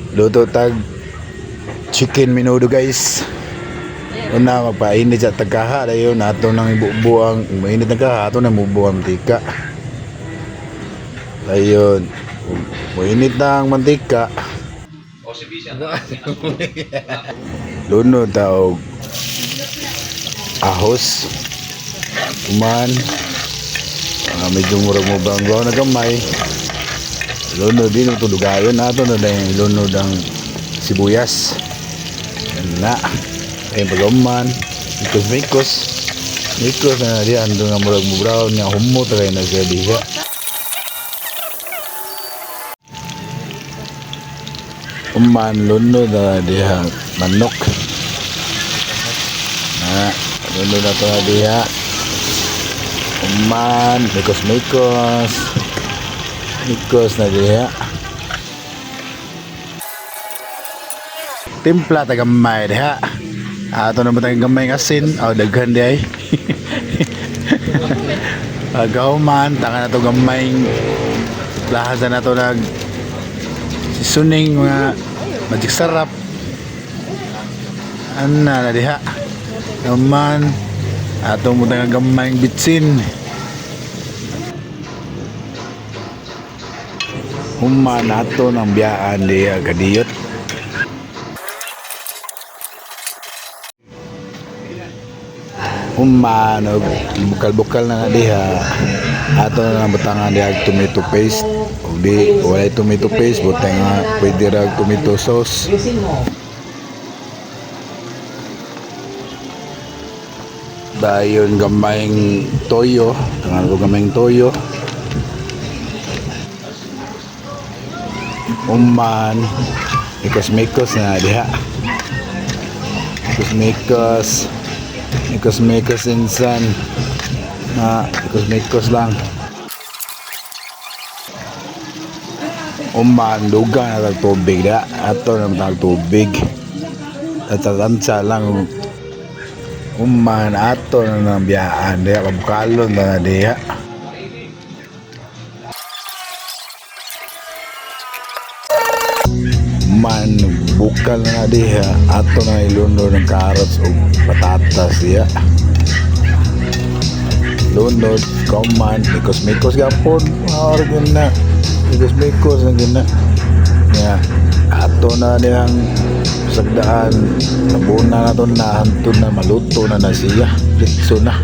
Luto tag chicken menudo guys. Una magpainit sa tagkaha dayon ato nang ibubuang mainit na kaha ato nang ibubuang mantika. Dayon mainit na ang mantika. Lunod ta og ahos. Kuman medyo murag mo banggaw na gamay. Lunod din ito lugayon nato na dahil lunod ang sibuyas. Yan na. Ayun pagaman. Mikos na diyan doon nga murag mo brown nga humot rin na siya diha. Lunod na diha manok. Na lunod na ito na diha. Mikos na diha. Timpla ta gamay diha. Ato na matang gamay ng asin. Daghan di ay. Pagkauman tangan na ito gamay. Lahasa na ito nag sisuning mga magic sarap. Ana na diha. Naman ato mo tangang gamay ng bitsin. Human ato ng biyaan diha kadiyot. Human og bukal-bukal na diha. Ato na lang butangan diha tomato paste. Ug di walay tomato paste butang nga pwede ra tomato sauce. Dayon gamayng toyo, tangan ko gamayng toyo. Mikos na diha. Mikos insan. Mikos lang. Duga na tubig diha. Ato na tubig. Tatansa lang. Ato na biyaan diha. Pabukalon na diha. Bukal na diha. Ato na ilunod ng carrots o patatas diha. Lunod kauman mikos gapon organ na mikos na gina ya. Ato na dihang sagdaan nabuna na to na hantod na maluto na siya litso na.